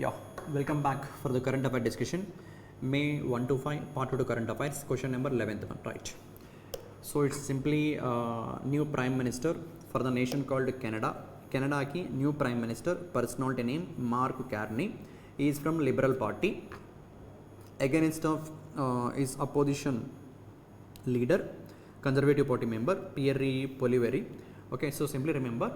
Yeah, welcome back for the current affair discussion. May 1 to 5, part 2 to current affairs, question number 11th one, right? So it's simply new prime minister for the nation called Canada. Canada ki new prime minister, personality name Mark Carney. He is from Liberal Party. Against of his opposition leader, Conservative Party member Pierre Poilievre. Okay, so simply remember,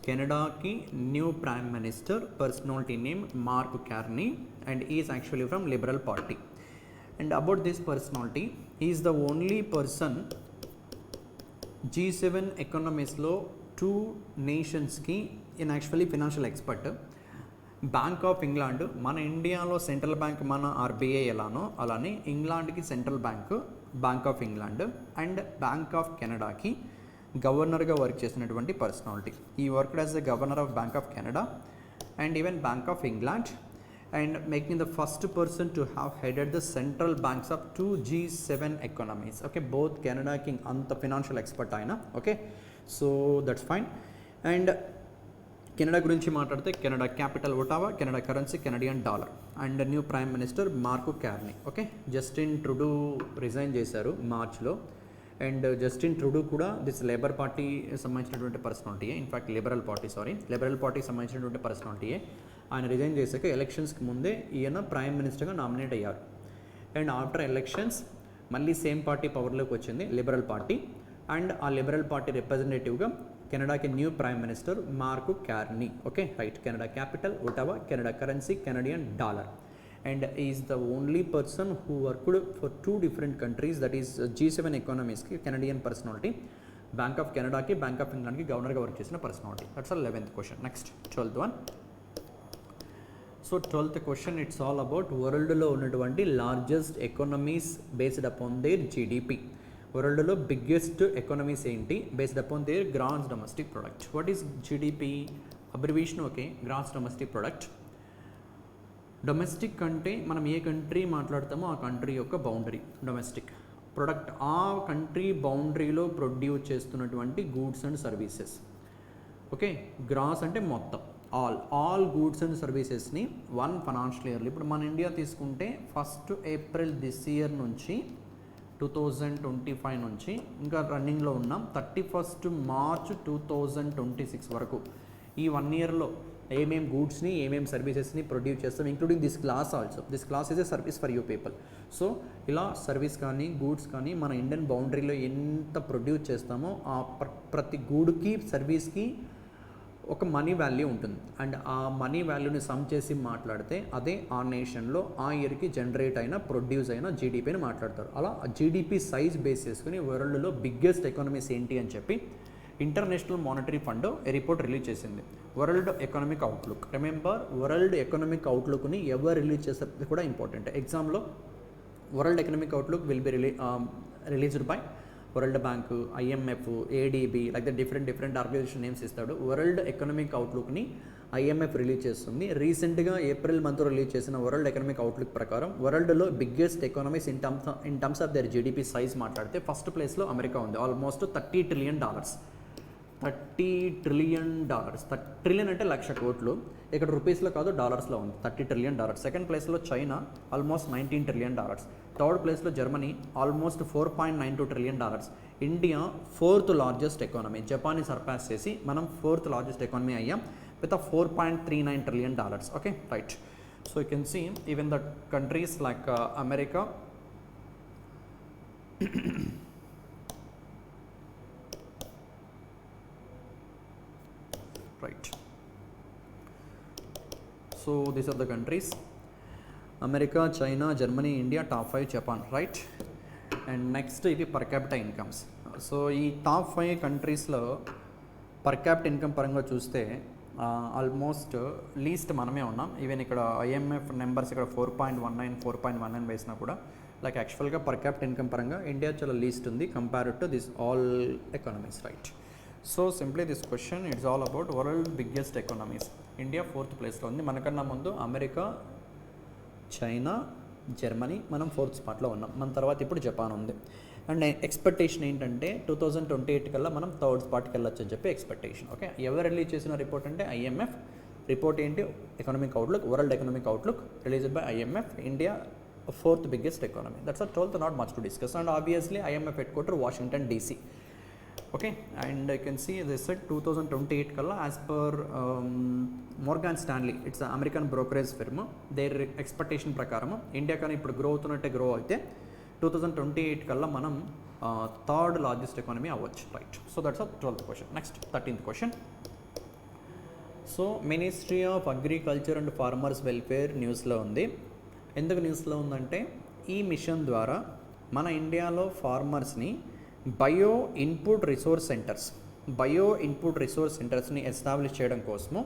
Canada की new prime minister personality name Mark Carney and he is actually from Liberal Party. And about this personality, he is the only person G7 economies లో 2 nations की in actually financial expert. Bank of England మన ఇండియాలో central bank మన RBI ఎలానో అలానే ఇంగ్లాండ్కి central bank of England and bank of కెనడాకి గవర్నర్గా వర్క్ చేసినటువంటి personality. He worked as the governor of bank of Canada and even bank of England and making the first person to have headed the central banks of 2 G7 economies. Okay, both కెనడాకి అంత financial expert ఆయన. Okay, so that's fine. And Canada గురించి మాట్లాడితే Canada capital Ottawa, Canada currency Canadian dollar and new prime minister Mark Carney. Okay, Justin Trudeau resign చేశారు మార్చ్లో and Justin Trudeau కూడా this labour party సంబంధించినటువంటి పర్సనాలిటీయే, in fact liberal పార్టీకి సంబంధించినటువంటి పర్సనాలిటీయే. ఆయన resign చేశాక ఎలక్షన్స్కి ముందే ఈయన ప్రైమ్ మినిస్టర్గా నామినేట్ అయ్యారు అండ్ ఆఫ్టర్ ఎలక్షన్స్ మళ్ళీ సేమ్ పార్టీ పవర్లోకి వచ్చింది, లిబరల్ పార్టీ. అండ్ ఆ లిబరల్ పార్టీ రిప్రజెంటేటివ్గా కెనడాకి new prime minister Mark Carney. Okay, right. Canada capital Ottawa, Canada currency Canadian dollar and is the only person who worked for 2 different countries, that is G7 ఎకానమీస్కి Canadian personality. Bank of కెనడాకి bank of ఇంగ్లాండ్కి గవర్నర్గా work చేసిన personality. That's all 11th question. Next 12th one. So 12th question it's all about వరల్డ్లో ఉన్నటువంటి largest economies based upon their GDP. వరల్డ్లో biggest economies ఏంటి based upon their gross domestic product. What is GDP abbreviation? Okay, gross domestic product. Domestic అంటే మనం ఏ country మాట్లాడతామో ఆ country యొక్క బౌండరీ డొమెస్టిక్ ప్రొడక్ట్. ఆ కంట్రీ బౌండరీలో ప్రొడ్యూస్ చేస్తున్నటువంటి goods and services. Okay, gross అంటే మొత్తం ఆల్ గూడ్స్ అండ్ సర్వీసెస్ని 1 financial year. ఇప్పుడు మన ఇండియా తీసుకుంటే 1st April దిస్ ఇయర్ నుంచి 2025 నుంచి ఇంకా రన్నింగ్లో ఉన్నాం 31st March 2026 వరకు. ఈ 1 yearలో ఏమేం గూడ్స్ని ఏమేం సర్వీసెస్ని ప్రొడ్యూస్ చేస్తాం, including this class also. This class is a service for you people. So ఇలా సర్వీస్ కానీ గూడ్స్ కానీ మన ఇండియన్ బౌండరీలో ఎంత ప్రొడ్యూస్ చేస్తామో ఆ ప్రతి గూడ్కి సర్వీస్కి ఒక మనీ వాల్యూ ఉంటుంది అండ్ ఆ మనీ వాల్యూని సమ్ చేసి మాట్లాడితే అదే ఆ నేషన్లో ఆ ఇయర్కి జనరేట్ అయిన ప్రొడ్యూస్ అయిన జీడిపిని మాట్లాడతారు. అలా జీడిపి సైజ్ బేస్ చేసుకుని వరల్డ్లో బిగ్గెస్ట్ ఎకానమీస్ ఏంటి అని చెప్పి international monetary fund report release చేసింది, world economic outlook. Remember, world economic అవుట్లుక్ని ఎవరు రిలీజ్ చేస్తారు కూడా ఇంపార్టెంట్. ఎగ్జామ్లో world economic outlook will be released by world bank, IMF, ADB, like the different organisation names ఇస్తాడు. వరల్డ్ ఎకనామిక్ అవుట్లుక్ని IMF release చేస్తుంది. రీసెంట్గా ఏప్రిల్ మంత్లో రిలీజ్ చేసిన వరల్డ్ ఎకనామిక్ అవుట్లుక్ ప్రకారం వరల్డ్లో biggest economies in terms of their GDP size మాట్లాడితే first ప్లేస్లో అమెరికా ఉంది, ఆల్మోస్ట్ $30 trillion. $30 trillion. ట్రిలియన్ అంటే 1,00,000 కోట్లు. ఇక్కడ రూపీస్లో కాదు డాలర్స్లో ఉంది, $30 trillion. సెకండ్ ప్లేస్లో చైనా ఆల్మోస్ట్ $19 trillion. థర్డ్ ప్లేస్లో Germany almost $4.92 trillion. India 4th largest economy, జపాన్ని సర్పాస్ చేసి మనం 4th లార్జెస్ట్ ఎకానమీ అయ్యాం with $4.39 trillion. Okay, right. So you can see even the countries like America, right. So these are the countries: America, China, Germany, India, top 5, Japan, right? And next ivi per capita incomes. So ee top 5 countries lo per capita income paranga chuste almost least మనమే ఉన్నాం. Even ఇక్కడ IMF numbers ఇక్కడ 4.19 వేసినా కూడా like యాక్చువల్గా per capital income పరంగా India చాలా least ఉంది compared to this all economies, right? So simply this question it's all about world biggest economies. India 4th ప్లేస్లో ఉంది, మనకన్నా ముందు అమెరికా, చైనా, జర్మనీ, మనం 4th స్పాట్లో ఉన్నాం. మన తర్వాత ఇప్పుడు జపాన్ ఉంది. అండ్ ఎక్స్పెక్టేషన్ ఏంటంటే 2028 కల్లా మనం 3rd స్పాట్కి వెళ్ళొచ్చు అని చెప్పి ఎక్స్పెక్టేషన్. ఓకే, ఎవరు రిలీజ్ చేసిన రిపోర్ట్ అంటే IMF రిపోర్ట్ ఏంటి? Economic outlook, world economic outlook released by IMF. India fourth biggest economy. That's are 12th, not much to discuss. And obviously IMF headquarter Washington DC. Okay, and I can see they said 2028 kalla, as per Morgan Stanley, it's an American brokerage firm, their expectation prakaram India kani ippudu grow avutunnate grow aithe 2028 kalla manam third largest economy avvachu, right? So that's a 12th question. Next, 13th question. So Ministry of Agriculture and Farmers Welfare news lo undi. Enduku news lo undante ee mission ద్వారా మన ఇండియాలో ఫార్మర్స్ని bio input resource సెంటర్స్ని establish చేయడం కోసము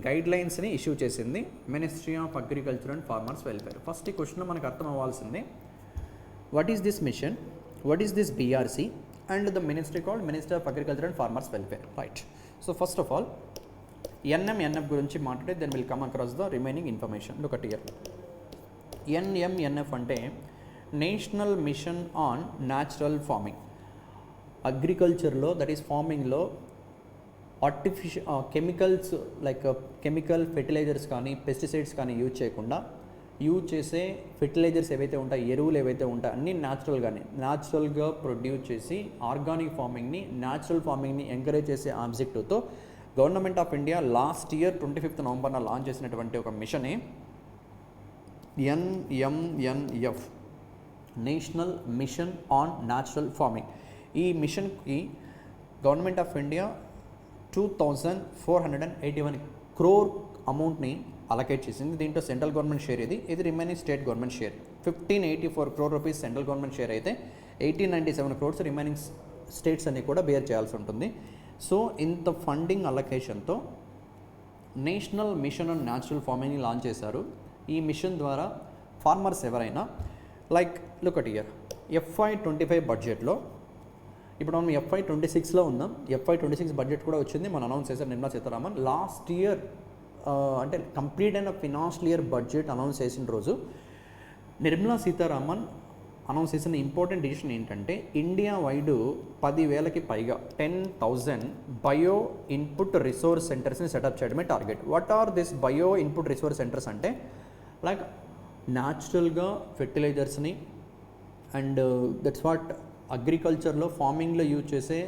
గైడ్లైన్స్ని issue చేసింది ministry of agriculture and farmers welfare. First ఈ క్వశ్చన్ మనకు అర్థం అవ్వాల్సింది, what is this mission, what is this BRC and the ministry called ministry of agriculture and farmers welfare, right? So first of all NMNF గురించి మాట్లాడే, then will come across the remaining information. Look at here. NMNF అంటే national mission on natural farming. అగ్రికల్చర్లో, that is ఫార్మింగ్లో chemicals like chemical fertilisers కానీ pesticides కానీ use చేయకుండా use చేసే fertilisers ఏవైతే ఉంటాయి, ఎరువులు ఏవైతే ఉంటాయి, అన్నీ న్యాచురల్గా ప్రొడ్యూస్ చేసి ఆర్గానిక్ ఫార్మింగ్ని, న్యాచురల్ ఫార్మింగ్ని ఎంకరేజ్ చేసే ఆబ్జెక్టివ్తో government of India last year 25th నవంబర్న లాంచ్ చేసినటువంటి ఒక మిషనే NMNF, national mission on natural farming. ఈ మిషన్కి గవర్నమెంట్ ఆఫ్ ఇండియా 2481 crore అమౌంట్ని అలకేట్ చేసింది. దీంట్లో సెంట్రల్ గవర్నమెంట్ షేర్ ఇది remaining state government share. 1584 crore rupees central government share అయితే 1897 crores రిమైనింగ్ స్టేట్స్ అన్ని కూడా బేర్ చేయాల్సి ఉంటుంది. సో ఇంత ఫండింగ్ అలొకేషన్తో నేషనల్ మిషన్ ఆన్ న్యాచురల్ ఫార్మింగ్ని లాంచ్ చేశారు. ఈ మిషన్ ద్వారా ఫార్మర్స్ ఎవరైనా like look at here, FY25 బడ్జెట్లో, ఇప్పుడు మనం FY26లో ఉన్నాం, FY26 బడ్జెట్ కూడా వచ్చింది, మనం అనౌన్స్ చేశారు నిర్మలా సీతారామన్. లాస్ట్ ఇయర్ అంటే కంప్లీట్ అయిన ఫినాన్షియల్ ఇయర్ బడ్జెట్ అనౌన్స్ చేసిన రోజు నిర్మలా సీతారామన్ అనౌన్స్ చేసిన ఇంపార్టెంట్ డిసిషన్ ఏంటంటే ఇండియా వైడ్ 10,000కి పైగా 10,000 బయో ఇన్పుట్ రిసోర్స్ సెంటర్స్ని సెటప్ చేయడమే target. What are this bio input resource centres అంటే లైక్ న్యాచురల్గా ఫెర్టిలైజర్స్ని అండ్ దట్స్ వాట్ అగ్రికల్చర్లో ఫార్మింగ్లో యూజ్ చేసే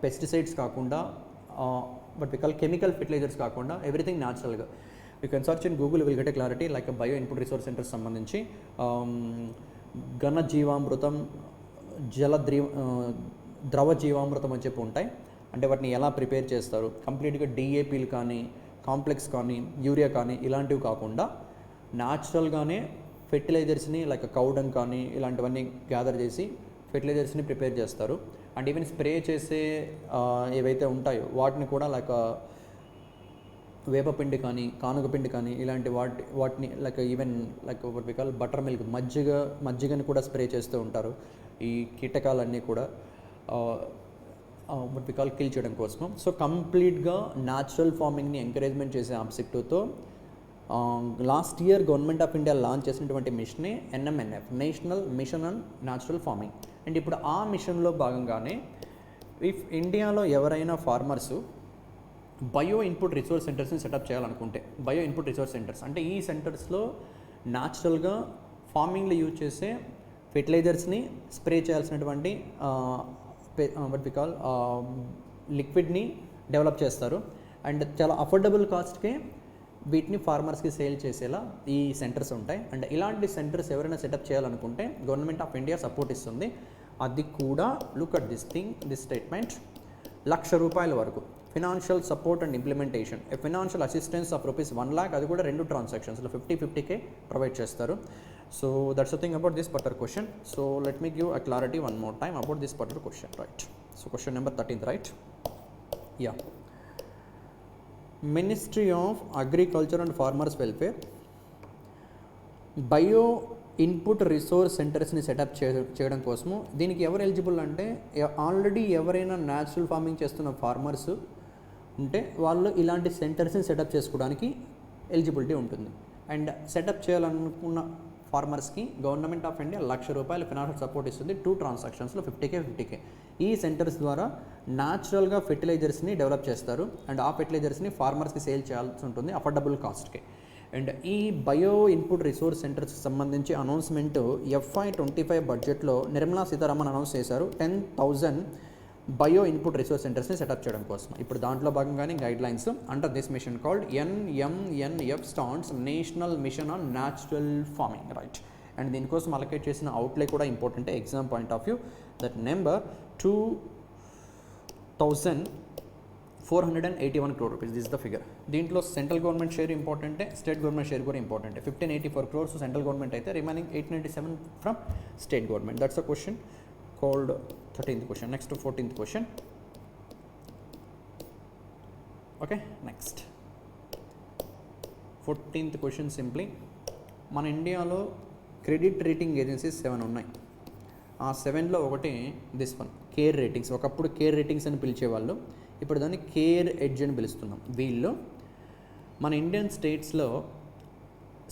పెస్టిసైడ్స్ కాకుండా, but we call chemical fertilisers కాకుండా ఎవ్రీథింగ్ న్యాచురల్గా. You can search in Google, will get a clarity. Like bio input resource centres సంబంధించి ఘన జీవామృతం, ద్రవ జీవామృతం అని చెప్పి ఉంటాయి. అంటే వాటిని ఎలా ప్రిపేర్ చేస్తారు, కంప్లీట్గా DAPలు కానీ, కాంప్లెక్స్ కానీ, యూరియా కానీ ఇలాంటివి కాకుండా న్యాచురల్గానే ఫెర్టిలైజర్స్ని లైక్ కౌడంగ్ కానీ ఇలాంటివన్నీ గ్యాదర్ చేసి ఫెర్టిలైజర్స్ని ప్రిపేర్ చేస్తారు. అండ్ ఈవెన్ స్ప్రే చేసే ఏవైతే ఉంటాయో వాటిని కూడా లైక్ వేపపిండి కానీ, కానుగపిండి కానీ ఇలాంటి వాటిని like even like what we call buttermilk, మజ్జిగని కూడా స్ప్రే చేస్తూ ఉంటారు. ఈ కీటకాలన్నీ కూడా వాట్ వి కాల్ కిల్ చేయడం కోసం. సో కంప్లీట్గా న్యాచురల్ ఫార్మింగ్ని ఎంకరేజ్మెంట్ చేసే ఆబ్జెక్టివ్తో last year government of India launch చేసినటువంటి మిషనే NMNF, national mission on natural farming. And ఇప్పుడు ఆ మిషన్లో భాగంగానే ఇఫ్ ఇండియాలో ఎవరైనా ఫార్మర్సు బయో ఇన్పుట్ రిసోర్స్ సెంటర్స్ని సెటప్ చేయాలనుకుంటే, బయో ఇన్పుట్ రిసోర్స్ సెంటర్స్ అంటే ఈ సెంటర్స్లో న్యాచురల్గా ఫార్మింగ్లో యూజ్ చేసే ఫెర్టిలైజర్స్ని స్ప్రే చేయాల్సినటువంటి వాట్ వి కాల్ లిక్విడ్ని డెవలప్ చేస్తారు. అండ్ చాలా అఫోర్డబుల్ కాస్ట్కే వీటిని ఫార్మర్స్కి సేల్ చేసేలా ఈ సెంటర్స్ ఉంటాయి. అండ్ ఇలాంటి సెంటర్స్ ఎవరైనా సెటప్ చేయాలనుకుంటే గవర్నమెంట్ ఆఫ్ ఇండియా సపోర్ట్ ఇస్తుంది. అది కూడా look at this thing, this statement, ₹1,00,000 వరకు financial support and implementation, financial assistance of ₹1 lakh, అది కూడా 2 ట్రాన్సాక్షన్స్లో 50-50K ప్రొవైడ్ చేస్తారు. So that's the thing about this particular question. So let me give a clarity one more time about this particular question, right? So question number 13, right? Yeah. Ministry of agriculture and farmers welfare bio input resource సెంటర్స్ని setup చేయడం కోసము, దీనికి ఎవరు eligible అంటే already ఎవరైనా natural farming చేస్తున్న farmers ఉంటే వాళ్ళు ఇలాంటి సెంటర్స్ని సెటప్ చేసుకోవడానికి ఎలిజిబిలిటీ ఉంటుంది. అండ్ సెటప్ చేయాలనుకున్న ఫార్మర్స్కి government of India ₹1,00,000 financial support ఇస్తుంది. 2 ట్రాన్సాక్షన్స్లో 50K. ఈ సెంటర్స్ ద్వారా న్యాచురల్గా ఫెర్టిలైజర్స్ని డెవలప్ చేస్తారు అండ్ ఆ ఫెర్టిలైజర్స్ని ఫార్మర్స్కి సేల్ చేయాల్సి ఉంటుంది అఫోర్డబుల్ కాస్ట్కి. అండ్ ఈ బయో ఇన్పుట్ రిసోర్స్ సెంటర్స్కి సంబంధించి అనౌన్స్మెంట్ FY25 బడ్జెట్లో నిర్మలా సీతారామన్ అనౌన్స్ చేశారు 10,000 బయో ఇన్పుట్ రిసోర్స్ సెంటర్స్ని సెటప్ చేయడం కోసం. ఇప్పుడు దాంట్లో భాగంగానే guidelines under this mission called NMNF stands national mission on natural farming, right. And దీనికోసం అలొకేట్ చేసిన అవుట్లే కూడా important exam point of view. That number 2,481 crore rupees, this is the figure. దీంట్లో central government share ఇంపార్టెంటే, state government share కూడా ఇంపార్టెంటే. 1584 crores central government అయితే remaining 897 from state government. That's a question called 13th question. Next 14th question. Okay, next 14th question simply మన ఇండియాలో credit rating agencies 7 ఉన్నాయి. ఆ 7లో ఒకటి దిస్ వన్, కేర్ రేటింగ్స్. ఒకప్పుడు care ratings అని పిలిచేవాళ్ళు, ఇప్పుడు దాన్ని కేర్ ఎడ్జ్ అని పిలుస్తున్నాం. వీళ్ళు మన ఇండియన్ స్టేట్స్లో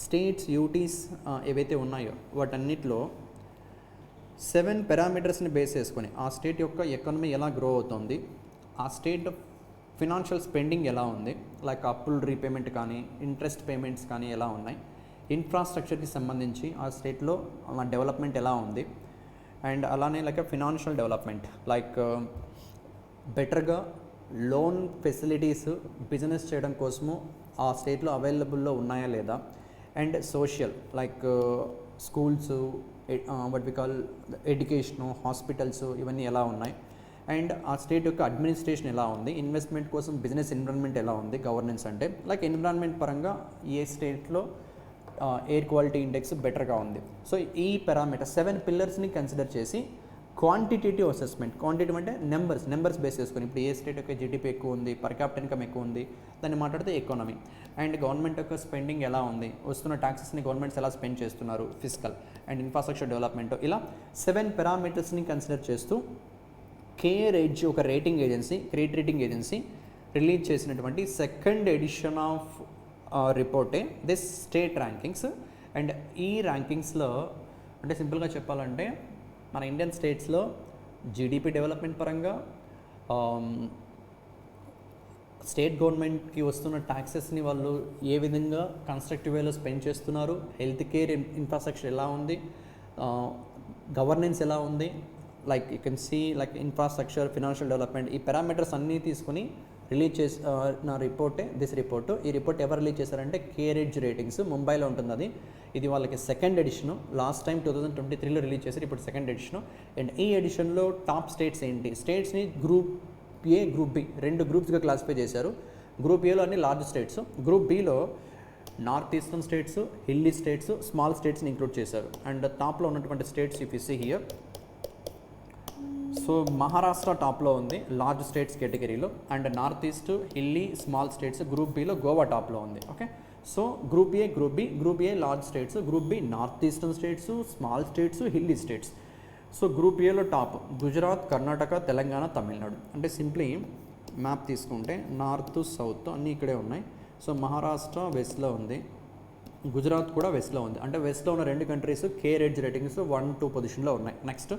స్టేట్స్ యూటీస్ ఏవైతే ఉన్నాయో వాటన్నిటిలో 7 పారామీటర్స్ని బేస్ చేసుకొని ఆ స్టేట్ యొక్క ఎకానమీ ఎలా గ్రో అవుతుంది, ఆ స్టేట్ ఫినాన్షియల్ స్పెండింగ్ ఎలా ఉంది, లైక్ అప్పుల్ రీపేమెంట్ కానీ ఇంట్రెస్ట్ పేమెంట్స్ కానీ ఎలా ఉన్నాయి, ఇన్ఫ్రాస్ట్రక్చర్కి సంబంధించి ఆ స్టేట్లో డెవలప్మెంట్ ఎలా ఉంది, అండ్ అలానే లైక్ ఫినాన్షియల్ డెవలప్మెంట్ లైక్ బెటర్గా లోన్ ఫెసిలిటీస్ బిజినెస్ చేయడం కోసము ఆ స్టేట్లో అవైలబుల్లో ఉన్నాయా లేదా, and social like schools, what we call education, hospitals ఇవన్నీ ఎలా ఉన్నాయి, అండ్ ఆ స్టేట్ యొక్క అడ్మినిస్ట్రేషన్ ఎలా ఉంది, ఇన్వెస్ట్మెంట్ కోసం బిజినెస్ ఎన్విరాన్మెంట్ ఎలా ఉంది, గవర్నెన్స్ అంటే లైక్ ఎన్విరాన్మెంట్ పరంగా ఏ స్టేట్లో ఎయిర్ క్వాలిటీ ఇండెక్స్ బెటర్గా ఉంది. సో ఈ పారామీటర్ 7 పిల్లర్స్ని కన్సిడర్ చేసి క్వాంటిటేటివ్ అసెస్మెంట్, క్వాంటిటీ అంటే నెంబర్స్ బేస్ చేసుకొని ఇప్పుడు ఏ స్టేట్ యొక్క జీడిపి ఎక్కువ ఉంది, పర్ క్యాపిటల్ ఇన్కమ్ ఎక్కువ ఉంది, దాన్ని మాట్లాడితే ఎకానమీ, అండ్ గవర్నమెంట్ యొక్క స్పెండింగ్ ఎలా ఉంది, వస్తున్న ట్యాక్సెస్ని గవర్నమెంట్స్ ఎలా స్పెండ్ చేస్తున్నారు, ఫిజికల్ అండ్ ఇన్ఫ్రాస్ట్రక్చర్ డెవలప్మెంట్, ఇలా 7 పారామీటర్స్ని కన్సిడర్ చేస్తూ కేర్ ఎడ్జ్ ఒక rating agency, credit rating agency release చేసినటువంటి సెకండ్ ఎడిషన్ ఆఫ్ రిపోర్టే దిస్ స్టేట్ ర్యాంకింగ్స్. అండ్ ఈ ర్యాంకింగ్స్లో అంటే సింపుల్గా చెప్పాలంటే మన ఇండియన్ స్టేట్స్లో జీడిపి డెవలప్మెంట్ పరంగా స్టేట్ గవర్నమెంట్కి వస్తున్న ట్యాక్సెస్ని వాళ్ళు ఏ విధంగా కన్స్ట్రక్టివ్ వేలో స్పెండ్ చేస్తున్నారు, హెల్త్ కేర్ ఇన్ఫ్రాస్ట్రక్చర్ ఎలా ఉంది, గవర్నెన్స్ ఎలా ఉంది, like you can see like infrastructure, financial development, ఈ పారామీటర్స్ అన్నీ తీసుకుని రిలీజ్ చేసి నా రిపోర్టే దిస్ రిపోర్టు. ఈ రిపోర్ట్ ఎవరు రిలీజ్ చేశారంటే కేర్ ఎడ్జ్ రేటింగ్స్, ముంబైలో ఉంటుంది అది. ఇది వాళ్ళకి సెకండ్ ఎడిషను, లాస్ట్ టైం 2023లో రిలీజ్ చేశారు, ఇప్పుడు సెకండ్ ఎడిషను. అండ్ ఈ ఎడిషన్లో టాప్ స్టేట్స్ ఏంటి, స్టేట్స్ని గ్రూప్ ఏ, గ్రూప్ బి 2 గ్రూప్స్గా క్లాసిఫై చేశారు. గ్రూప్ ఏలో అన్ని లార్జ్ స్టేట్స్, గ్రూప్ బిలో north eastern states, hilly states, small స్టేట్స్ని ఇంక్లూడ్ చేశారు. అండ్ టాప్లో ఉన్నటువంటి states if you see here, so Maharashtra టాప్లో ఉంది లార్జ్ స్టేట్స్ కేటగిరీలో, and north east, hilly, small states. Group బిలో గోవా టాప్లో ఉంది. Okay, so group A, group A large states, group B north eastern states, small states, hilly states. So group ఏలో top Gujarat, Karnataka, Telangana, Tamil Nadu. అంటే simply map తీసుకుంటే north, south అన్నీ ఇక్కడే ఉన్నాయి. So Maharashtra వెస్ట్లో ఉంది, గుజరాత్ కూడా వెస్ట్లో ఉంది. అంటే వెస్ట్లో ఉన్న 2 కంట్రీస్ కేర్ ఎడ్జ్ రేటింగ్స్ 1-2 పొజిషన్లో ఉన్నాయి. నెక్స్ట్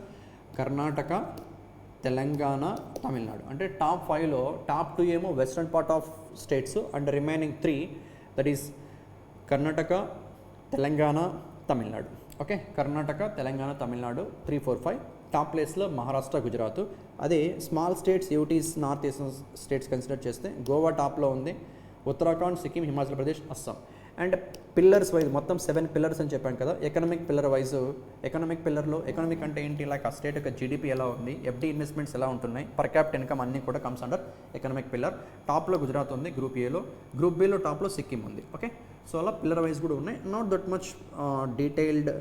కర్ణాటక, తెలంగాణ, తమిళనాడు. అంటే టాప్ 5లో టాప్ 2 ఏమో western part of states, and remaining 3 that is Karnataka, Telangana, Tamil Nadu. Okay, Karnataka, Telangana, Tamil Nadu 3, 4, 5. Top ప్లేస్లో మహారాష్ట్ర, గుజరాత్. అదే small states, UTs, north eastern states consider చేస్తే గోవా టాప్లో ఉంది, Uttarakhand, Sikkim, Himachal Pradesh, Assam. And pillars wise మొత్తం 7 పిల్లర్స్ అని చెప్పాను కదా. ఎకనామిక్ పిల్లర్ వైజ్, ఎకనామిక్ పిల్లర్లో ఎకనామిక్ అంటే ఏంటి, లైక్ ఆ స్టేట్ యొక్క జీడిపి ఎలా ఉంది, ఎఫ్డి ఇన్వెస్ట్మెంట్స్ ఎలా ఉంటున్నాయి, పర్ క్యాపిటల్ ఇన్కమ్ అన్నీ కూడా కమ్స్ అండర్ ఎకనామిక్ పిల్లర్. టాప్లో గుజరాత్ ఉంది గ్రూప్ ఏలో, గ్రూప్ బిలో టాప్లో సిక్కిం ఉంది. ఓకే, సో అలా పిల్లర్ వైజ్ కూడా ఉన్నాయి. Not that much detailed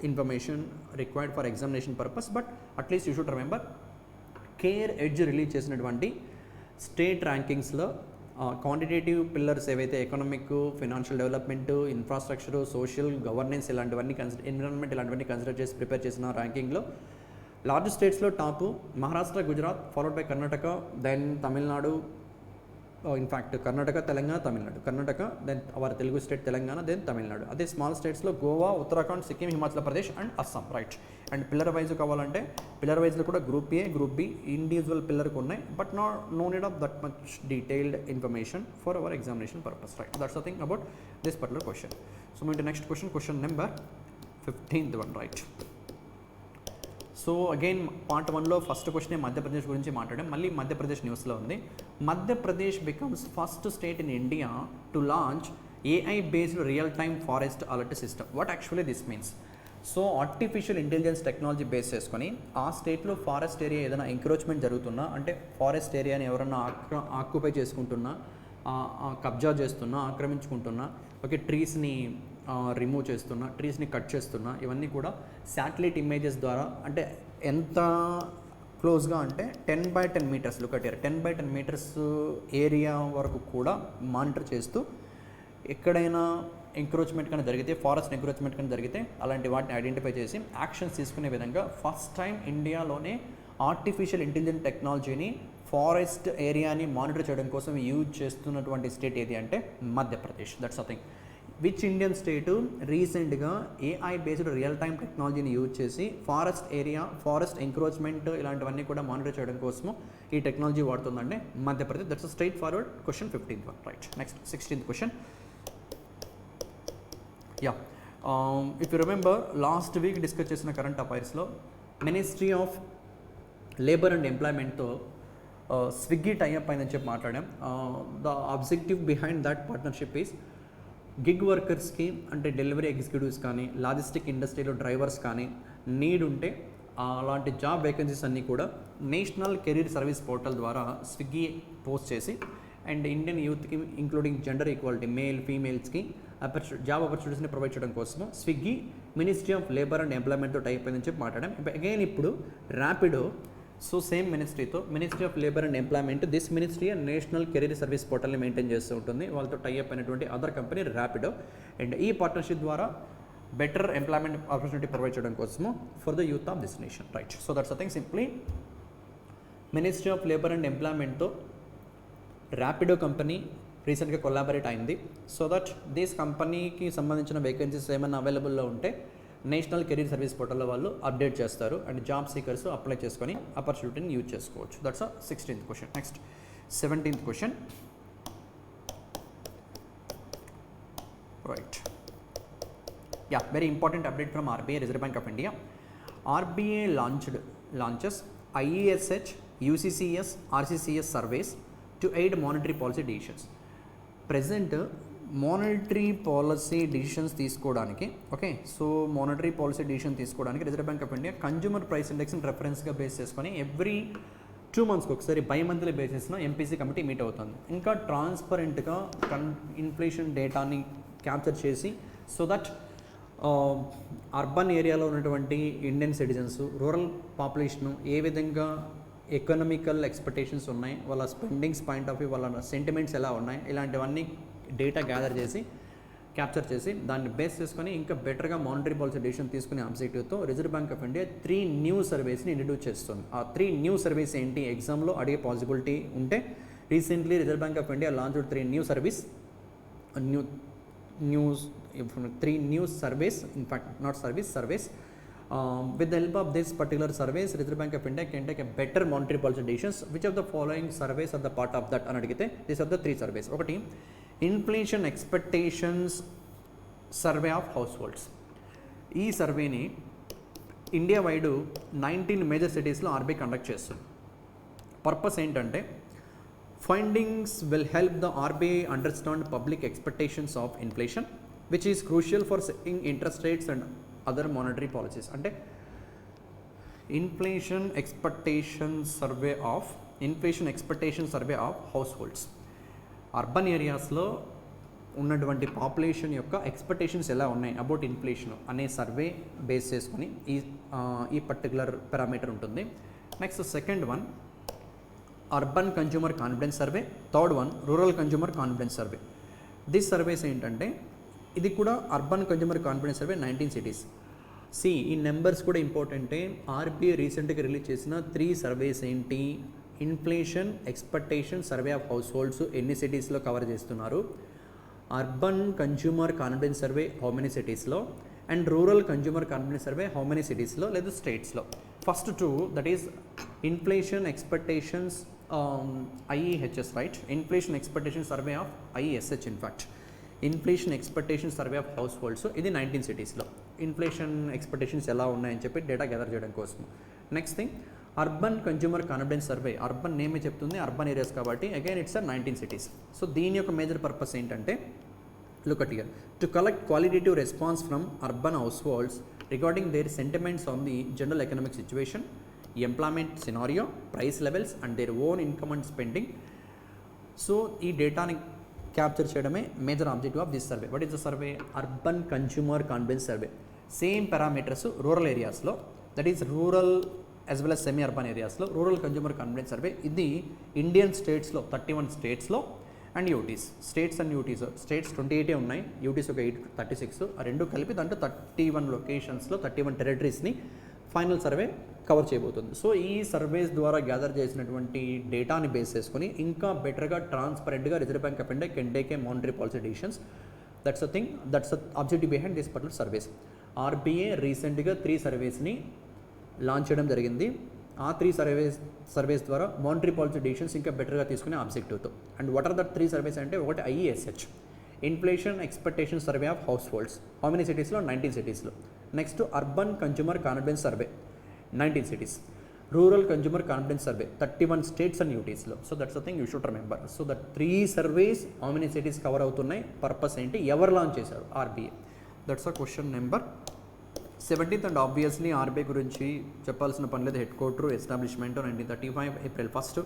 information required for examination purpose, but at least you should remember care edge release చేసినటువంటి స్టేట్ ర్యాంకింగ్స్లో క్వాంటిటేటివ్ పిల్లర్స్ ఏవైతే economic, financial development, infrastructure, social, governance ఇలాంటివన్నీ environment ఇలాంటివన్నీ consider చేసి prepare చేసిన ర్యాంకింగ్లో లార్జ్ స్టేట్స్లో top Maharashtra, Gujarat, followed by Karnataka, then Tamil Nadu, in fact Karnataka, Telangana, Tamil Nadu. Karnataka, then our Telugu state Telangana, then Tamil Nadu. అదే స్మాల్ స్టేట్స్లో Goa, Uttarakhand, Sikkim, Himachal Pradesh and Assam. Right. And pillar wise కావాలంటే పిల్లర్ వైజ్లో కూడా group A, group B individual పిల్లర్కి ఉన్నాయి, but no need of that much detailed information for our examination purpose. Right. That's the thing about this particular question. So మీ next question number 15th one. Right. So again part 1లో first question Madhya Pradesh గురించి మాట్లాడాం. మళ్ళీ మధ్యప్రదేశ్ న్యూస్లో ఉంది. Madhya Pradesh becomes first state in India to launch AI based real time forest alert system. What actually this means? So artificial intelligence technology base చేసుకొని ఆ స్టేట్లో forest area ఏదైనా ఎంక్రోచ్మెంట్ జరుగుతున్నా, అంటే ఫారెస్ట్ ఏరియాని ఎవరన్నా ఆక్యుపై చేసుకుంటున్నా, కబ్జా చేస్తున్నా, ఆక్రమించుకుంటున్నా, ఓకే, ట్రీస్ని రిమూవ్ చేస్తున్నా, ట్రీస్ని కట్ చేస్తున్నా, ఇవన్నీ కూడా శాటిలైట్ ఇమేజెస్ ద్వారా, అంటే ఎంత క్లోజ్గా అంటే 10x10 metres, look at here, 10x10 metres area వరకు కూడా మానిటర్ చేస్తూ ఎక్కడైనా ఎంక్రోచ్మెంట్ కానీ జరిగితే, ఫారెస్ట్ ఎంక్రోచ్మెంట్ కానీ జరిగితే అలాంటి వాటిని ఐడెంటిఫై చేసి యాక్షన్స్ తీసుకునే విధంగా ఫస్ట్ టైం ఇండియాలోనే ఆర్టిఫిషియల్ ఇంటెలిజెంట్ టెక్నాలజీని ఫారెస్ట్ ఏరియాని మానిటర్ చేయడం కోసం యూజ్ చేస్తున్నటువంటి స్టేట్ ఏది అంటే Madhya Pradesh. That's a thing. Which Indian state రీసెంట్గా AI బేస్డ్ రియల్ టైమ్ టెక్నాలజీని యూజ్ చేసి ఫారెస్ట్ ఏరియా, ఫారెస్ట్ ఎంక్రోచ్మెంట్ ఇలాంటివన్నీ కూడా మానిటర్ చేయడం కోసము ఈ టెక్నాలజీ వాడుతుందంటే Madhya Pradesh. That's a straightforward question 15th one. Right. Next 16th question. Yeah, if you remember last week discuss చేసిన కరెంట్ అఫైర్స్లో మినిస్ట్రీ ఆఫ్ లేబర్ అండ్ ఎంప్లాయ్మెంట్తో స్విగ్గీ టైఅప్ అయిందని చెప్పి మాట్లాడాం. The objective behind that partnership is gig వర్కర్స్కి, అంటే delivery executives కానీ, logistic ఇండస్ట్రీలో డ్రైవర్స్ కానీ నీడ్ ఉంటే అలాంటి జాబ్ వేకెన్సీస్ అన్నీ కూడా నేషనల్ కెరీర్ సర్వీస్ పోర్టల్ ద్వారా స్విగ్గీ పోస్ట్ చేసి అండ్ ఇండియన్ యూత్కి ఇంక్లూడింగ్ జెండర్ ఈక్వాలిటీ, మేల్ ఫీమేల్స్కి జాబ్ ఆపర్చునిటీస్ని ప్రొవైడ్ చేయడం కోసం Swiggy ministry of labour and ఎంప్లాయ్మెంట్తో టైప్ అయిందని చెప్పి మాట్లాడాం. అగైన్ ఇప్పుడు ర్యాపిడో, సో సేమ్ మినిస్ట్రీతో, ministry of labour and employment, this ministry national career service పోర్టల్ని మెయింటైన్ చేస్తూ ఉంటుంది. వాళ్ళతో టైఅప్ అయినటువంటి అదర్ కంపెనీ ర్యాపిడో. అండ్ ఈ పార్ట్నర్షిప్ ద్వారా బెటర్ ఎంప్లాయ్మెంట్ ఆపర్చునిటీ ప్రొవైడ్ చేయడం కోసము for the youth of this nation. Right. So that's a thing. Simply ministry of labour and ఎంప్లాయ్మెంట్తో ర్యాపిడో కంపెనీ రీసెంట్గా కొలాబరేట్ అయింది. సో దట్ దిస్ కంపెనీకి సంబంధించిన వేకెన్సీస్ ఏమైనా అవైలబుల్లో ఉంటే నేషనల్ కెరీర్ సర్వీస్ పోర్టల్లో వాళ్ళు అప్డేట్ చేస్తారు అండ్ జాబ్ సీకర్స్ అప్లై చేసుకొని ఆపర్చునిటీని యూజ్ చేసుకోవచ్చు. That's 16th question. Next 17th question. Right. Yeah, very important update from RBI, reserve bank of India. RBI launches IESH, UCCS, RCCS surveys to aid monetary policy decisions. Present monetary policy decisions తీసుకోవడానికి, okay, so monetary policy decision తీసుకోవడానికి reserve bank of India consumer price ఇండెక్స్ని రెఫరెన్స్గా base చేసుకొని every 2 monthsకి ఒకసారి bimonthly బేసిస్లో MPC committee meet అవుతుంది. ఇంకా ట్రాన్స్పరెంట్గా ఇన్ఫ్లేషన్ డేటాని క్యాప్చర్ చేసి సో దట్ అర్బన్ ఏరియాలో ఉన్నటువంటి ఇండియన్ సిటిజన్స్, రూరల్ పాపులేషను ఏ విధంగా ఎకనామికల్ ఎక్స్పెక్టేషన్స్ ఉన్నాయి, వాళ్ళ స్పెండింగ్స్ పాయింట్ ఆఫ్ వ్యూ, వాళ్ళ సెంటిమెంట్స్ ఎలా ఉన్నాయి, ఇలాంటివన్నీ డేటా గ్యాదర్ చేసి క్యాప్చర్ చేసి దాన్ని బేస్ చేసుకొని ఇంకా బెటర్గా మానిటరీ పాలసీ డిసిషన్ తీసుకునే ఆబ్జెక్టివ్తో reserve bank of India 3 new సర్వేస్ని ఇంట్రడ్యూస్ చేస్తుంది. ఆ 3 న్యూ సర్వీస్ ఏంటి, ఎగ్జామ్లో అడిగే పాసిబిలిటీ ఉంటే recently reserve bank of India launch 3 new service, three new surveys, in fact not surveys. With the help of this particular surveys, Reserve Bank of India can take a better monetary policy decisions. Which of the following surveys are the part of that అని అడిగితే these are the 3 surveys. ఒకటి inflation expectations survey of household. ఈ సర్వేని India wide 19 major సిటీస్లో RBI conduct చేస్తుంది. Purpose ఏంటంటే findings will help the RBI understand public expectations of inflation which is crucial for setting interest rates and other monetary policies. అంటే inflation expectation survey of household. Urban ఏరియాస్లో ఉన్నటువంటి population యొక్క ఎక్స్పెక్టేషన్స్ ఎలా ఉన్నాయి about inflation అనే survey base చేసుకొని ఈ పర్టికులర్ పారామీటర్ ఉంటుంది. Next second one urban consumer confidence survey, third one rural consumer confidence survey. This surveys ఏంటంటే ఇది కూడా urban consumer confidence survey 19 cities. ఈ నెంబర్స్ కూడా ఇంపార్టెంటే. RBI రీసెంట్గా రిలీజ్ చేసిన 3 సర్వేస్ ఏంటి, inflation expectation survey of household ఎన్ని సిటీస్లో కవర్ చేస్తున్నారు, urban consumer confidence survey how many సిటీస్లో, and rural consumer confidence survey how many సిటీస్లో లేదా స్టేట్స్లో. First two, that is inflation expectations IEHS, right, inflation expectation survey of IESH in fact, inflation expectation survey of household, ఇది 19 సిటీస్లో inflation expectations ఎలా ఉన్నాయని చెప్పి data gather చేయడం కోసం. Next thing, urban consumer confidence survey, urban నేమే చెప్తుంది urban areas కాబట్టి అగైన్ ఇట్స్ 19 సిటీస్. సో దీని యొక్క మేజర్ పర్పస్ ఏంటంటే, look at here, to collect qualitative response from urban household regarding their sentiments on the general economic situation, employment scenario, price levels and their own income and spending. So ఈ డేటాని capture చేయడమే major objective of this survey. What is the survey? Urban consumer confidence survey. Same parameters rural ఏరియాస్లో, that is rural as well as semi urban ఏరియాస్లో rural consumer confidence survey. ఇది Indian స్టేట్స్లో 31 స్టేట్స్లో and UTs, states and UTs, states 28 ఉన్నాయి, UTs ఒక 36, ఆ రెండు కలిపి దాంట్లో 31 లొకేషన్స్లో 31 టెరిటరీస్ని ఫైనల్ సర్వే కవర్ చేయబోతుంది. సో ఈ సర్వేస్ ద్వారా గ్యాదర్ చేసినటువంటి డేటాని బేస్ చేసుకొని ఇంకా బెటర్గా ట్రాన్స్పరెంట్గా reserve bank of India can take a monetary policy decisions. That's a thing, that's a objective behind this particular surveys. RBI రీసెంట్గా 3 సర్వేస్ని లాంచ్ చేయడం జరిగింది. ఆ 3 సర్వేస్ ద్వారా మానిటరీ పాలసీ డిసిషన్స్ ఇంకా బెటర్గా తీసుకునే ఆబ్జెక్టివ్తో. And what are that 3 surveys అంటే, ఒకటి IESH, inflation expectation survey of household how many సిటీస్లో, 19 సిటీస్లో. Next urban consumer confidence survey 19 cities, rural consumer confidence survey 31 states and యూటీస్లో. So that's the thing you should remember. So that 3 surveys how many cities cover అవుతున్నాయి, purpose ఏంటి, ఎవరు launch చేశారు, RBI. That's a question number 17th. And obviously RBI గురించి చెప్పాల్సిన పని లేదు. Headquarter establishment 1935 April 1st.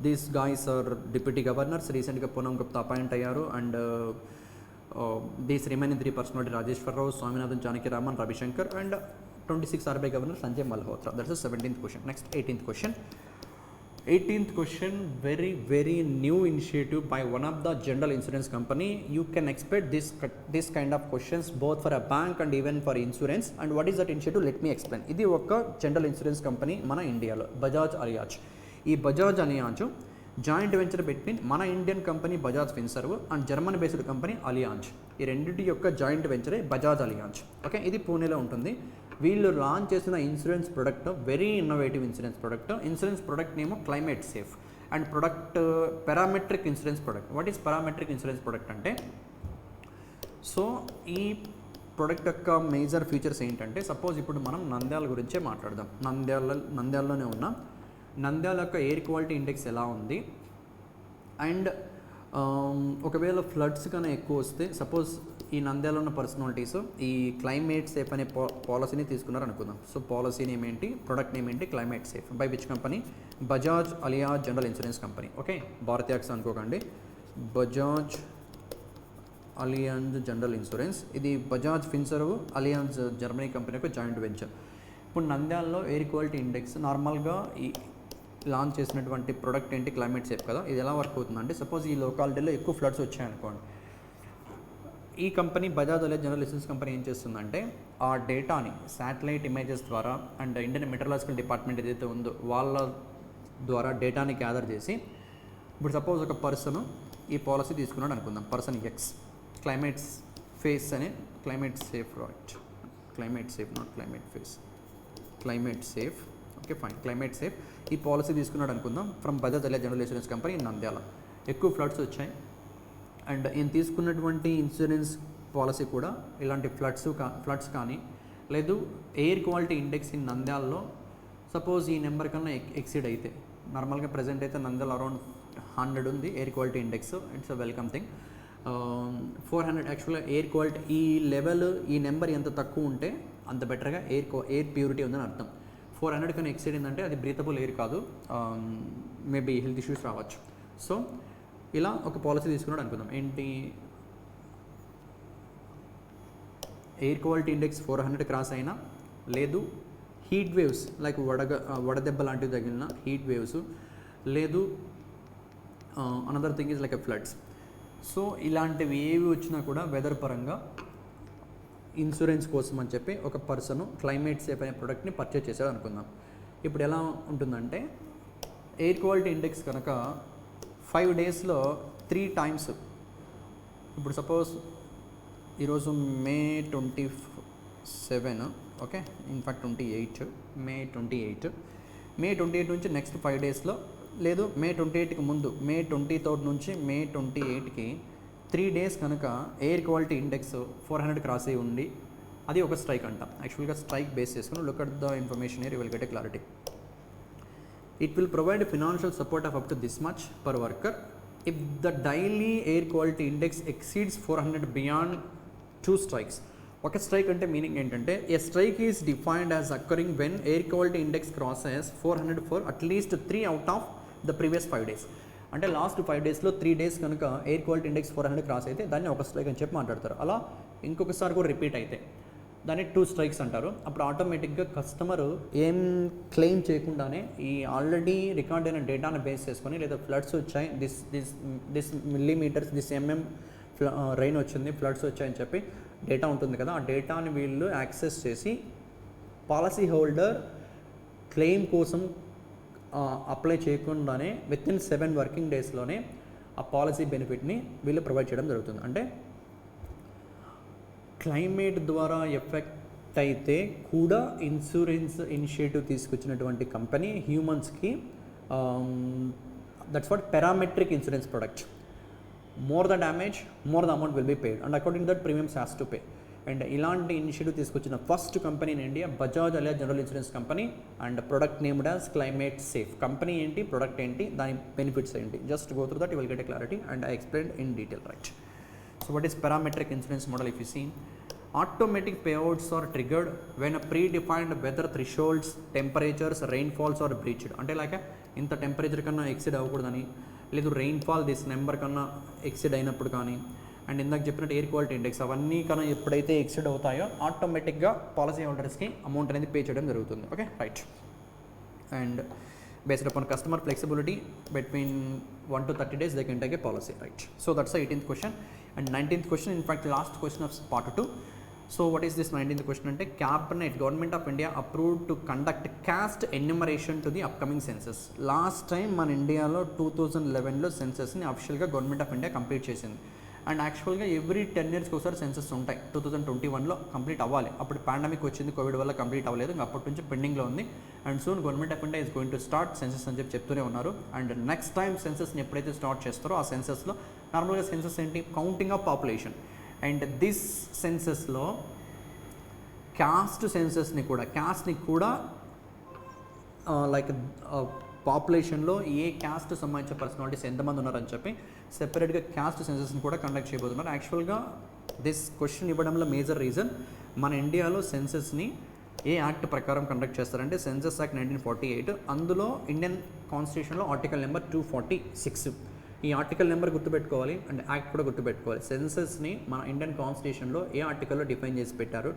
These guys are deputy governors. రీసెంట్గా Poonam Gupta appoint అయ్యారు. And these remaining 3 personality Rajeshwar Rao, Swaminathan, Janakiraman, Rabi Sankar, and 26 RBI governor Sanjay Malhotra. That's 17th question. Next 18th question. 18th question, very new initiative by one of the general insurance company. You can expect this kind of questions both for a bank and even for insurance. And what is that initiative? Let me explain. ఇది ఒక general insurance company మన ఇండియాలో, Bajaj Allianz. ఈ Bajaj Allianz joint venture between మన Indian company Bajaj Finserv and German based company Allianz. ఈ రెండింటి యొక్క joint వెంచరే బజాజ్ అలియాంజ్. ఓకే, ఇది పూణేలో ఉంటుంది. వీళ్ళు లాంచ్ చేసిన insurance product very innovative insurance product నేమో climate safe. And product parametric insurance product. What is parametric insurance product అంటే, సో ఈ ప్రొడక్ట్ యొక్క మేజర్ ఫీచర్స్ ఏంటంటే, సపోజ్ ఇప్పుడు మనం నంద్యాల గురించే మాట్లాడదాం. నంద్యాలలోనే ఉన్నాం. నంద్యాల యొక్క ఎయిర్ క్వాలిటీ ఇండెక్స్ ఎలా ఉంది, అండ్ ఒకవేళ ఫ్లడ్స్ కన్నా ఎక్కువ వస్తే, సపోజ్ ఈ నంద్యాలలో ఉన్న పర్సనాలిటీస్ ఈ క్లైమేట్ సేఫ్ అనే పాలసీని తీసుకున్నారు అనుకుందాం. సో పాలసీ నేమ్ ఏంటి, ప్రొడక్ట్ నేమ్ ఏంటి, climate safe. By which company? Bajaj Allianz general insurance company. Okay, భారతీయాక్స్ అనుకోకండి, బజాజ్ అలియాజ్ జనరల్ ఇన్సూరెన్స్. ఇది Bajaj Finserv Allianz Germany company యొక్క జాయింట్ వెంచర్. ఇప్పుడు నంద్యాలలో ఎయిర్ క్వాలిటీ ఇండెక్స్ నార్మల్గా ఈ లాంచ్ చేసినటువంటి ప్రొడక్ట్ ఏంటి, క్లైమేట్ సేఫ్ కదా. ఇది ఎలా వర్క్ అవుతుందంటే, సపోజ్ ఈ లొకాలిటీలో ఎక్కువ ఫ్లడ్స్ వచ్చాయనుకోండి, ఈ company Bajaj Allianz general insurance company ఏం చేస్తుందంటే, ఆ డేటాని శాటిలైట్ ఇమేజెస్ ద్వారా అండ్ ఇండియన్ మెట్రలాజికల్ డిపార్ట్మెంట్ ఏదైతే ఉందో వాళ్ళ ద్వారా డేటాని గ్యాదర్ చేసి, ఇప్పుడు సపోజ్ ఒక పర్సన్ ఈ పాలసీ తీసుకున్నాడు అనుకుందాం, పర్సన్ ఎక్స్, క్లైమేట్ ఫేస్ అనే climate safe, right, climate safe not climate face, climate safe. Okay fine, climate safe ఈ పాలసీ తీసుకున్నాడు అనుకుందాం from Bajaj Allianz general insurance company in Nandyal. ఎక్కువ ఫ్లడ్స్ వచ్చాయి అండ్ ఈయన తీసుకున్నటువంటి ఇన్సూరెన్స్ పాలసీ కూడా ఇలాంటి ఫ్లడ్స్ కానీ లేదు ఎయిర్ క్వాలిటీ ఇండెక్స్ ఇన్ నంద్యాలలో సపోజ్ ఈ నెంబర్ కన్నా ఎక్సీడ్ అయితే, నార్మల్గా ప్రజెంట్ అయితే నంద్యాల అరౌండ్ 100 ఉంది air quality index. It's a welcome thing. 400 యాక్చువల్గా ఎయిర్ క్వాలిటీ ఈ లెవెల్, ఈ నెంబర్ ఎంత తక్కువ ఉంటే అంత బెటర్గా ఎయిర్ ప్యూరిటీ ఉందని అర్థం. 400 కన్నా ఎక్సీడ్ ఏంటంటే అది బ్రీతబుల్ ఎయిర్ కాదు, మేబీ హెల్త్ ఇష్యూస్ రావచ్చు. సో ఇలా ఒక పాలసీ తీసుకున్నాడు అనుకుందాం, ఏంటి ఎయిర్ క్వాలిటీ ఇండెక్స్ 400 క్రాస్ అయినా, లేదు హీట్ వేవ్స్ లైక్ వడదెబ్బ లాంటివి తగిలిన హీట్ వేవ్స్, లేదు another thing is like a floods. So ఇలాంటివి ఏవి వచ్చినా కూడా వెదర్ పరంగా ఇన్సూరెన్స్ కోసం అని చెప్పి ఒక పర్సన్ క్లైమేట్ సేఫ్ అనే ప్రోడక్ట్ని పర్చేజ్ చేశాడు అనుకుందాం. ఇప్పుడు ఎలా ఉంటుందంటే, ఎయిర్ క్వాలిటీ ఇండెక్స్ కనుక 5 డేస్లో 3 టైమ్స్, ఇప్పుడు సపోజ్ ఈరోజు మే 27, ఓకే, ఇన్ఫ్యాక్ట్ 28, మే 28 నుంచి నెక్స్ట్ 5 డేస్లో, లేదు మే 28కి ముందు మే 23 నుంచి మే 28కి 3 డేస్ కనుక ఎయిర్ క్వాలిటీ ఇండెక్స్ 400 క్రాస్ అయ్యి ఉండి, అది ఒక స్ట్రైక్ అంటాం. యాక్చువల్గా స్ట్రైక్ బేస్ చేసుకుని look at the information here, you will get a clarity. It will provide financial support of up to this much per worker if the daily air quality index exceeds 400 beyond 2 strikes. ఒక strike అంటే meaning ఏంటంటే, a strike is defined as occurring when air quality index crosses 400 for at least 3 out of the previous 5 days. అంటే last 5 డేస్లో 3 days కనుక air quality index 400 cross అయితే దాన్ని ఒక strike అని చెప్పి మాట్లాడతారు. అలా ఇంకొకసారి కూడా రిపీట్ అయితే దాన్ని 2 స్ట్రైక్స్ అంటారు. అప్పుడు ఆటోమేటిక్గా కస్టమర్ ఏం క్లెయిమ్ చేయకుండానే ఈ ఆల్రెడీ రికార్డ్ అయిన డేటాను బేస్ చేసుకొని, లేదా ఫ్లడ్స్ వచ్చాయి, this millimetres, this MM rain వచ్చింది, ఫ్లడ్స్ వచ్చాయని చెప్పి డేటా ఉంటుంది కదా, ఆ డేటాని వీళ్ళు యాక్సెస్ చేసి పాలసీ హోల్డర్ క్లెయిమ్ కోసం అప్లై చేయకుండానే వితిన్ 7 వర్కింగ్ డేస్లోనే ఆ పాలసీ బెనిఫిట్ని వీళ్ళు ప్రొవైడ్ చేయడం జరుగుతుంది. అంటే క్లైమేట్ ద్వారా ఎఫెక్ట్ అయితే కూడా ఇన్సూరెన్స్ ఇనిషియేటివ్ తీసుకొచ్చినటువంటి కంపెనీ హ్యూమన్స్కి, that's what parametric insurance product. More the damage, more the amount will be paid, and according that premiums has to pay. And ఇలాంటి ఇనిషియేటివ్ తీసుకొచ్చిన first company in India Bajaj Allianz general insurance company, and product named as climate safe. Company ఏంటి, product ఏంటి, దాని benefits ఏంటి, just go through that, you will get a clarity, and I explained in detail, right. So what is parametric insurance model? If you see, automatic payouts are triggered when a predefined weather thresholds, temperatures, rainfalls are breached. అంటే like ఇంత temperature కన్నా exceed అవ్వకూడదని, లేదు rainfall this number కన్నా exceed అయినప్పుడు కానీ, and ఇందాక చెప్పినట్టు air quality index అవన్నీ కన్నా ఎప్పుడైతే ఎక్సిడ్ అవుతాయో ఆటోమేటిక్గా పాలసీ హోల్డర్స్కి అమౌంట్ అనేది పే చేయడం జరుగుతుంది. Okay, right. And based upon customer flexibility between 1 to 30 days they can take a policy, right? So that's the 18th question. And 19th question, in fact last question of part 2. So what is this 19th question ante, cabinet government of India approved to conduct caste enumeration to the upcoming census. Last time మన ఇండియాలో 2011లో సెన్సస్ని అఫిషియల్గా government of India complete చేసింది. And యాక్చువల్గా every 10 yearsకి ఒకసారి census ఉంటాయి. 2021లో complete అవ్వాలి, అప్పుడు pandemic వచ్చింది, Covid వల్ల కంప్లీట్ అవ్వలేదు, ఇంకా అప్పటి నుంచి పెండింగ్లో ఉంది. And soon government of India is going to start census అని చెప్పి చెప్తూనే ఉన్నారు. అండ్ నెక్స్ట్ టైం సెన్సస్ని ఎప్పుడైతే స్టార్ట్ చేస్తారో ఆ సెన్సస్లో నార్మల్గా సెన్సస్ ఏంటి, counting of population. And this సెన్సస్లో క్యాస్ట్ని కూడా లైక్ పాపులేషన్లో ఏ క్యాస్ట్ సంబంధించిన పర్సనాలిటీస్ ఎంతమంది ఉన్నారని చెప్పి సెపరేట్గా క్యాస్ట్ సెన్సస్ని కూడా కండక్ట్ చేయబోతున్నారు. యాక్చువల్గా దిస్ క్వశ్చన్ ఇవ్వడంలో మేజర్ రీజన్, మన ఇండియాలో సెన్సస్ని ఏ యాక్ట్ ప్రకారం కండక్ట్ చేస్తారంటే సెన్సస్ యాక్ట్ 1948. అందులో ఇండియన్ కాన్స్టిట్యూషన్లో ఆర్టికల్ నెంబర్ 246. ఈ ఆర్టికల్ నెంబర్ గుర్తుపెట్టుకోవాలి అండ్ యాక్ట్ కూడా గుర్తుపెట్టుకోవాలి. సెన్సస్ని మన ఇండియన్ కాన్స్టిట్యూషన్లో ఏ ఆర్టికల్లో డిఫైన్ చేసి పెట్టారు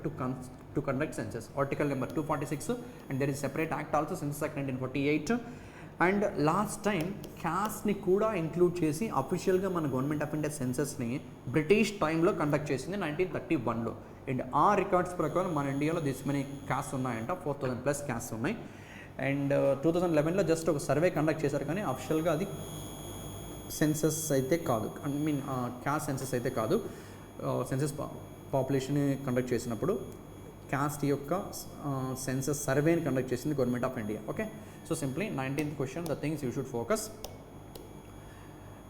to conduct census, article number 246. And there is separate act also, census act 1948. And last time క్యాస్ట్ని కూడా ఇంక్లూడ్ చేసి అఫీషియల్గా మన గవర్నమెంట్ ఆఫ్ ఇండియా సెన్సస్ని బ్రిటిష్ టైంలో కండక్ట్ చేసింది 1931లో. అండ్ ఆ రికార్డ్స్ ప్రకారం మన ఇండియాలో దిస్ మెనీ క్యాస్ట్ ఉన్నాయంట, 4000+ క్యాస్ట్ ఉన్నాయి. అండ్ 2011లో జస్ట్ ఒక సర్వే కండక్ట్ చేశారు, కానీ అఫీషియల్గా అది సెన్సస్ అయితే కాదు, ఐ మీన్ క్యాస్ట్ సెన్సస్ అయితే కాదు. సెన్సస్ పాపులేషన్ కండక్ట్ చేసినప్పుడు క్యాస్ట్ యొక్క సెన్సస్ సర్వేని కండక్ట్ చేసింది government of India. Okay, so simply 19th question, the things you should focus.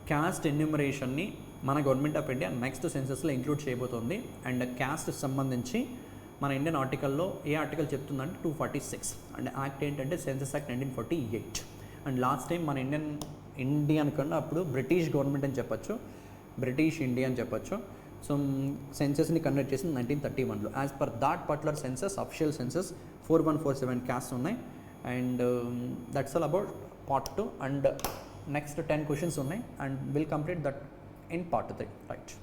Caste ఎన్యూమరేషన్ని మన గవర్నమెంట్ ఆఫ్ ఇండియా నెక్స్ట్ సెన్సస్లో ఇంక్లూడ్ చేయబోతోంది. అండ్ క్యాస్ట్ సంబంధించి మన ఇండియన్ ఆర్టికల్లో ఏ ఆర్టికల్ చెప్తుందంటే 246. అండ్ యాక్ట్ ఏంటంటే census act 1948. And last time మన ఇండియన్ కన్నా అప్పుడు బ్రిటిష్ గవర్నమెంట్ అని చెప్పొచ్చు, బ్రిటిష్ ఇండియా అని చెప్పొచ్చు. సో సెన్సస్ని కండక్ట్ చేసింది 1931లో. As per that particular census, official census 4147 caste ఉన్నాయి. And that's all about part 2. And next 10 questions ఉన్నాయి, and will complete that in part 3, right.